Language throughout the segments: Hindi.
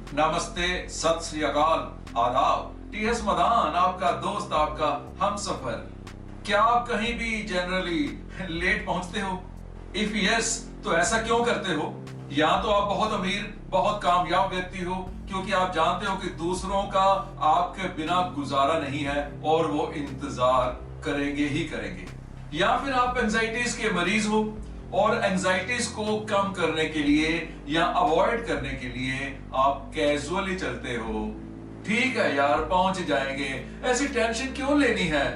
नमस्ते, सत श्री अकाल, आदाब। टीएस मदान आपका दोस्त, आपका हमसफर। क्या आप कहीं भी जनरली लेट पहुंचते हो? इफ यस, तो ऐसा क्यों करते हो? या तो आप बहुत अमीर, बहुत कामयाब व्यक्ति हो क्योंकि आप जानते हो कि दूसरों का आपके बिना गुजारा नहीं है और वो इंतजार करेंगे ही करेंगे। या फिर आप एंजाइटीज के मरीज हो और एंजाइटीज को कम करने के लिए या अवॉइड करने के लिए आप कैजुअली चलते हो। ठीक है यार, पहुंच जाएंगे, ऐसी टेंशन क्यों लेनी है?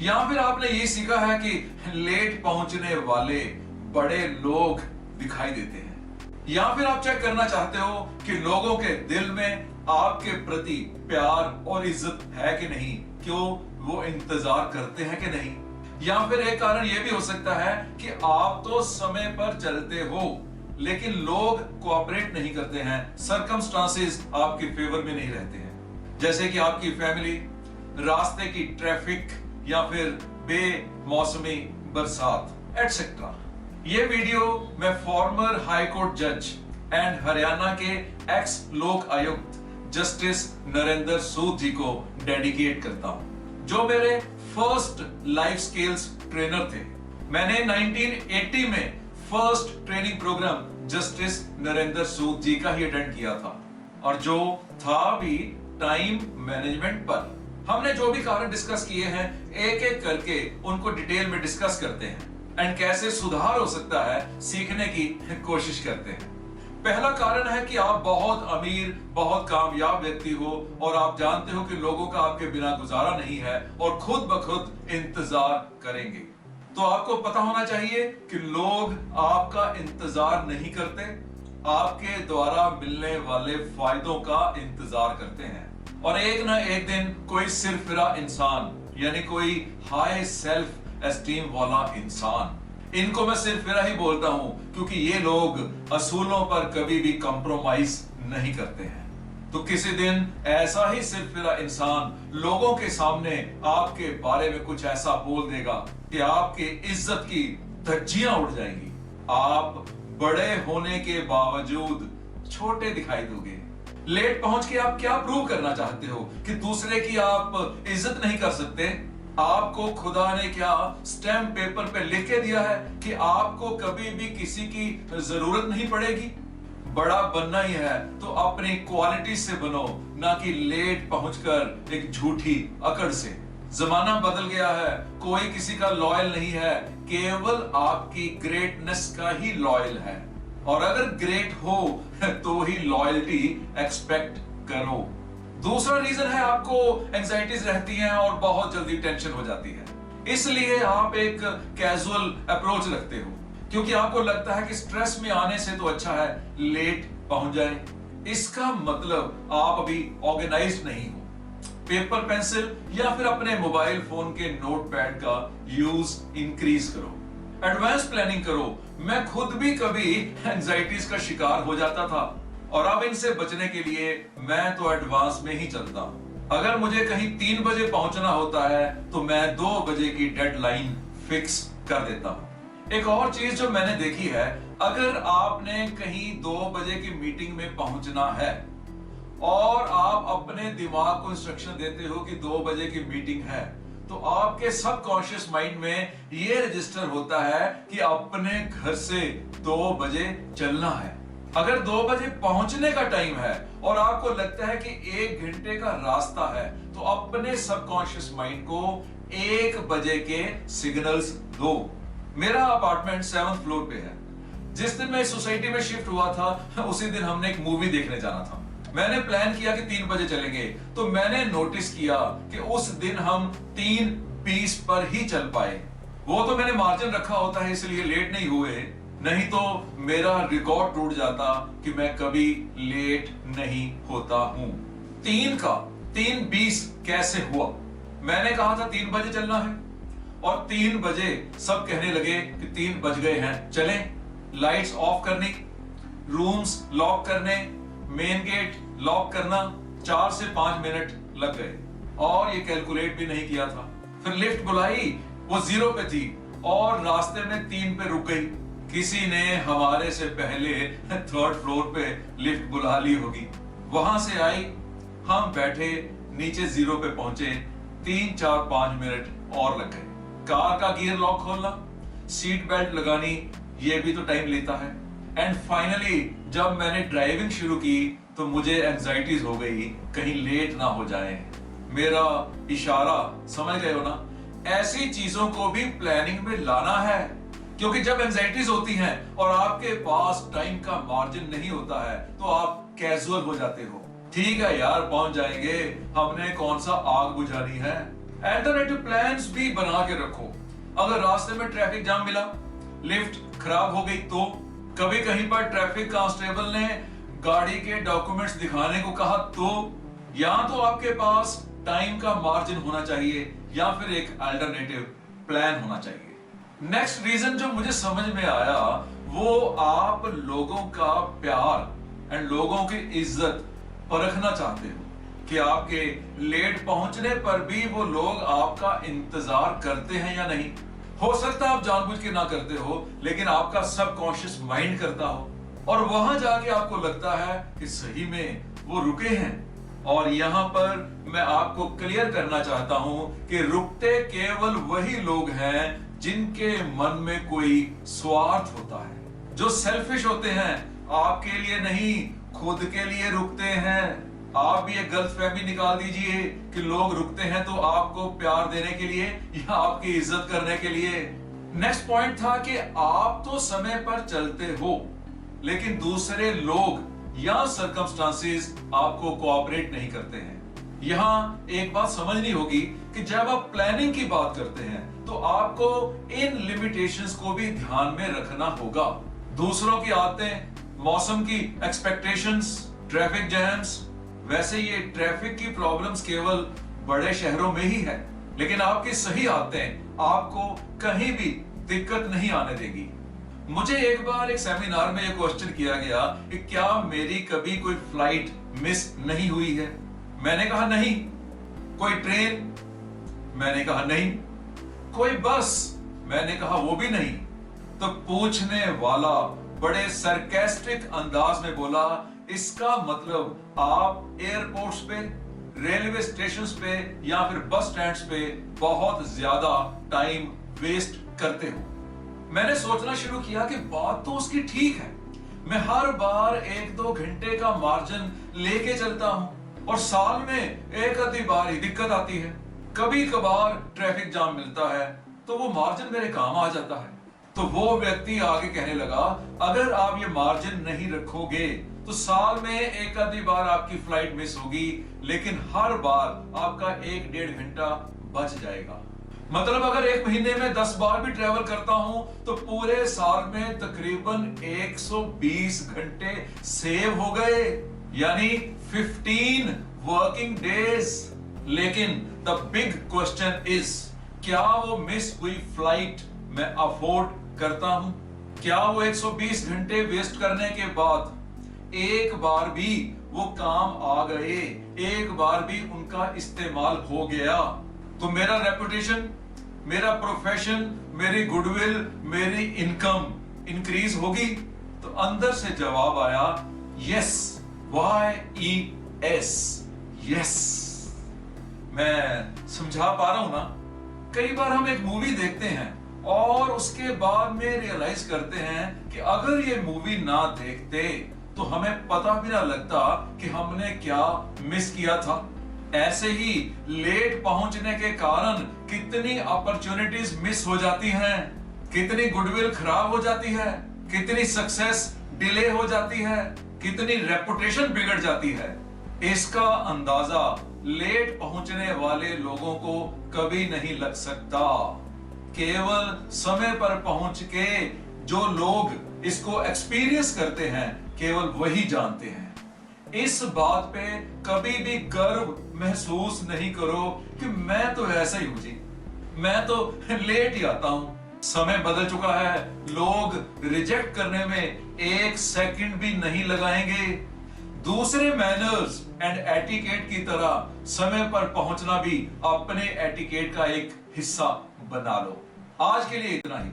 या फिर आपने ये सीखा है कि लेट पहुंचने वाले बड़े लोग दिखाई देते हैं। या फिर आप चेक करना चाहते हो कि लोगों के दिल में आपके प्रति प्यार और इज्जत है कि नहीं, क्यों वो इंतजार करते हैं कि नहीं। या फिर एक कारण यह भी हो सकता है कि आप तो समय पर चलते हो लेकिन लोग कोऑपरेट नहीं करते हैं, सर्कमस्टांसेस आपके फेवर में नहीं रहते हैं, जैसे कि आपकी फैमिली, रास्ते की ट्रैफिक या फिर बेमौसमी बरसात एटसेट्रा। ये वीडियो मैं फॉर्मर हाई कोर्ट जज एंड हरियाणा के एक्स लोक आयुक्त जस्टिस नरेंद्र सूद जी को डेडिकेट करता हूं, जो मेरे फर्स्ट लाइफ स्किल्स ट्रेनर थे। मैंने 1980 में first training programme justice Narendra Sood ji का ही अटेंड किया था और जो था भी टाइम मैनेजमेंट पर। हमने जो भी कारण डिस्कस किए हैं एक एक करके उनको डिटेल में डिस्कस करते हैं एंड कैसे सुधार हो सकता है सीखने की कोशिश करते हैं। पहला कारण है कि आप बहुत अमीर, बहुत कामयाब व्यक्ति हो और आप जानते हो कि लोगों का आपके बिना गुजारा नहीं है और खुद ब खुद इंतजार करेंगे। तो आपको पता होना चाहिए कि लोग आपका इंतजार नहीं करते, आपके द्वारा मिलने वाले फायदों का इंतजार करते हैं। और एक ना एक दिन कोई सिरफिरा इंसान, यानी कोई हाई सेल्फ एस्टीम वाला इंसान, इनको मैं सिरफिरा ही बोलता हूं क्योंकि ये लोग असूलों पर कभी भी कॉम्प्रोमाइज नहीं करते हैं। तो किसी दिन ऐसा ही सिरफिरा इंसान लोगों के सामने आपके बारे में कुछ ऐसा बोल देगा कि आपकी इज्जत की धज्जियां उड़ जाएंगी। आप बड़े होने के बावजूद छोटे दिखाई दोगे। लेट पहुंच के आप क्या प्रूव करना चाहते हो कि दूसरे की आप इज्जत नहीं कर सकते? आपको खुदा ने क्या स्टैम्प पेपर पे लिख के दिया है कि आपको कभी भी किसी की जरूरत नहीं पड़ेगी? बड़ा बनना ही है तो अपनी क्वालिटी से बनो, ना कि लेट पहुंचकर एक झूठी अकड़ से। जमाना बदल गया है, कोई किसी का लॉयल नहीं है, केवल आपकी ग्रेटनेस का ही लॉयल है। और अगर ग्रेट हो तो ही लॉयल्टी एक्सपेक्ट करो। दूसरा रीजन है आपको एंजाइटीज रहती हैं और बहुत जल्दी टेंशन हो जाती है, इसलिए आप एक कैजुअल अप्रोच रखते हो क्योंकि आपको लगता है कि स्ट्रेस में आने से तो अच्छा है लेट पहुंच जाए। इसका मतलब आप अभी ऑर्गेनाइज्ड नहीं हो। पेपर पेंसिल या फिर अपने मोबाइल फोन के नोटपैड का यूज इंक्रीज करो, एडवांस प्लानिंग करो। मैं खुद भी कभी एंजाइटीज का शिकार हो जाता था और अब इनसे बचने के लिए मैं तो एडवांस में ही चलता हूं। अगर मुझे कहीं 3 बजे पहुंचना होता है तो मैं 2 बजे की डेडलाइन फिक्स कर देता हूं। एक और चीज जो मैंने देखी है, अगर आपने कहीं 2 बजे की मीटिंग में पहुंचना है और आप अपने दिमाग को इंस्ट्रक्शन देते हो कि 2 बजे की मीटिंग है, तो आपके सबकॉन्शियस माइंड में यह रजिस्टर होता है कि अपने घर से 2 बजे चलना है। अगर 2 बजे पहुंचने का टाइम है और आपको लगता है कि 1 घंटे का रास्ता है, तो अपने सबकॉन्शियस माइंड को 1 बजे के सिग्नल्स दो। मेरा अपार्टमेंट 7th फ्लोर पे है। जिस दिन मैं इस सोसाइटी में शिफ्ट हुआ था उसी दिन हमने एक मूवी देखने जाना था। मैंने प्लान किया कि 3 बजे चलेंगे, तो मैंने नोटिस किया कि उस दिन हम 3:20 पर ही चल पाए। वो तो मैंने मार्जिन रखा होता है इसलिए लेट नहीं हुए, नहीं तो मेरा रिकॉर्ड टूट जाता कि मैं कभी लेट नहीं होता हूं। 3:20 कैसे हुआ? मैंने कहा था 3 बजे चलना है और 3 बजे सब कहने लगे कि 3 बज गए हैं, चलें। लाइट्स ऑफ करनी, रूम्स लॉक करने, मेन गेट लॉक करना, 4 से 5 मिनट लग गए और ये कैलकुलेट भी नहीं किया था। फिर लिफ्ट बुलाई, वो 0 पे थी और रास्ते में 3 पे रुक गई। किसी ने हमारे से पहले 3rd फ्लोर पे लिफ्ट बुला ली होगी। वहां से आई, हम बैठे, नीचे जीरो पे पहुंचे, 3 4 5 मिनट और लग गए। कार का गियर लॉक खोलना, सीट बेल्ट लगानी, ये भी तो टाइम लेता है। एंड फाइनली जब मैंने ड्राइविंग शुरू की तो मुझे एंजाइटीज हो गई, कहीं लेट ना हो जाए। मेरा इशारा समझ गए हो ना? ऐसी चीजों को भी प्लानिंग में लाना है, क्योंकि जब एंजाइटीज होती हैं और आपके पास टाइम का मार्जिन नहीं होता है तो आप कैजुअल हो जाते हो। ठीक है यार, पहुंच जाएंगे, हमने कौन सा आग बुझानी है। अल्टरनेटिव प्लान्स भी बना के रखो। अगर रास्ते में ट्रैफिक जाम मिला, लिफ्ट खराब हो गई, तो कभी कहीं पर ट्रैफिक कांस्टेबल ने गाड़ी के डॉक्यूमेंट्स दिखाने को कहा, तो या तो आपके पास टाइम का मार्जिन होना चाहिए या फिर एक अल्टरनेटिव प्लान होना चाहिए। नेक्स्ट रीजन जो मुझे समझ में आया, वो आप लोगों का प्यार एंड लोगों की इज्जत परखना चाहते हो कि आपके लेट पहुंचने पर भी वो लोग आपका इंतजार करते हैं या नहीं। हो सकता है आप जानबूझ के ना करते हो, लेकिन आपका सबकॉन्शियस माइंड करता हो, और वहां जाके आपको लगता है कि सही में वो रुके हैं। और यहां पर मैं आपको क्लियर करना चाहता हूं कि रुकते केवल वही लोग हैं जिनके मन में कोई स्वार्थ होता है, जो सेल्फिश होते हैं, आपके लिए नहीं, खुद के लिए रुकते हैं। आप भी एक गलतफहमी निकाल दीजिए कि लोग रुकते हैं तो आपको प्यार देने के लिए या आपकी इज्जत करने के लिए। नेक्स्ट पॉइंट था कि आप तो समय पर चलते हो, लेकिन दूसरे लोग या सर्कमस्टांसेस आपको कोऑपरेट नहीं करते हैं। यहां एक बात समझनी होगी कि जब आप प्लानिंग की बात करते हैं तो आपको इन लिमिटेशंस को भी ध्यान में रखना होगा। दूसरों की आदतें, मौसम की एक्सपेक्टेशंस, ट्रैफिक जैम्स। वैसे ये ट्रैफिक की प्रॉब्लम्स केवल बड़े शहरों में ही है, लेकिन आपकी सही आदतें आपको कहीं भी दिक्कत नहीं आने देगी। मुझे एक बार एक सेमिनार में यह क्वेश्चन किया गया कि क्या मेरी कभी कोई फ्लाइट मिस नहीं हुई है? मैंने कहा नहीं। कोई ट्रेन? मैंने कहा नहीं। कोई बस? मैंने कहा वो भी नहीं। तो पूछने वाला बड़े सरकास्टिक अंदाज में बोला, इसका मतलब आप एयरपोर्ट्स पे, रेलवे स्टेशंस पे या फिर बस स्टैंड्स पे बहुत ज्यादा टाइम वेस्ट करते हो। मैंने सोचना शुरू किया कि बात तो उसकी ठीक है। मैं हर बार 1-2 घंटे का मार्जिन लेके चलता हूं और साल में एक आधी बार ही दिक्कत आती है। कभी कभार ट्रैफिक जाम मिलता है तो वो मार्जिन मेरे काम आ जाता है। तो वो व्यक्ति आगे कहने लगा, अगर आप ये मार्जिन नहीं रखोगे तो साल में एक आधी बार आपकी फ्लाइट मिस होगी, लेकिन हर बार आपका 1-1.5 घंटा बच जाएगा। मतलब अगर एक महीने में 10 बार भी ट्रेवल करता हूं तो पूरे साल में तकरीबन 120 घंटे सेव हो गए, यानी 15 वर्किंग डेज। लेकिन द बिग क्वेश्चन इज, क्या वो मिस हुई फ्लाइट मैं अफोर्ड करता हूं? क्या वो 120 घंटे वेस्ट करने के बाद एक बार भी वो काम आ गए, एक बार भी उनका इस्तेमाल हो गया, तो मेरा रेपुटेशन, मेरा प्रोफेशन, मेरी गुडविल, मेरी इनकम इंक्रीज होगी? तो अंदर से जवाब आया, यस, YES, यस। मैं समझा पा रहा हूं ना? कई बार हम एक मूवी देखते हैं और उसके बाद में रियलाइज करते हैं कि अगर ये मूवी ना देखते तो हमें पता भी ना लगता कि हमने क्या मिस किया था। ऐसे ही लेट पहुंचने के कारण कितनी अपॉर्चुनिटीज मिस हो जाती हैं, कितनी गुडविल खराब हो जाती है, कितनी सक्सेस डिले हो जाती है, कितनी रेपुटेशन बिगड़ जाती है। इसका अंदाजा लेट पहुंचने वाले लोगों को कभी नहीं लग सकता। केवल समय पर पहुंच के जो लोग इसको एक्सपीरियंस करते हैं, केवल वही जानते हैं। इस बात पे कभी भी गर्व महसूस नहीं करो कि मैं तो ऐसा ही हूं जी, मैं तो लेट ही आता हूं। समय बदल चुका है, लोग रिजेक्ट करने में 1 सेकंड भी नहीं लगाएंगे। दूसरे मैनर्स एंड एटिकेट की तरह समय पर पहुंचना भी अपने एटिकेट का एक हिस्सा बना लो। आज के लिए इतना ही।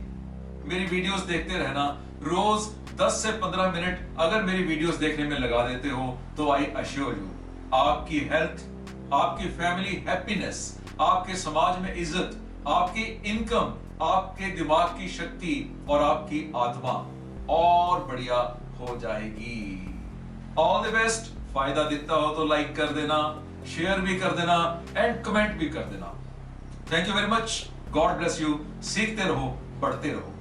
मेरी वीडियोस देखते रहना, रोज 10 से 15 मिनट अगर मेरी वीडियोस देखने में लगा देते हो तो आई अश्योर यू आपकी हेल्थ, आपकी फैमिली हैप्पीनेस, आपके समाज में इज्जत, आपकी इनकम, आपके दिमाग की शक्ति और आपकी आत्मा और बढ़िया हो जाएगी। All the best. फायदा दिखता हो तो लाइक कर देना, शेयर भी कर देना एंड कमेंट भी कर देना। Thank you very much. God bless you. सीखते रहो, पढ़ते रहो।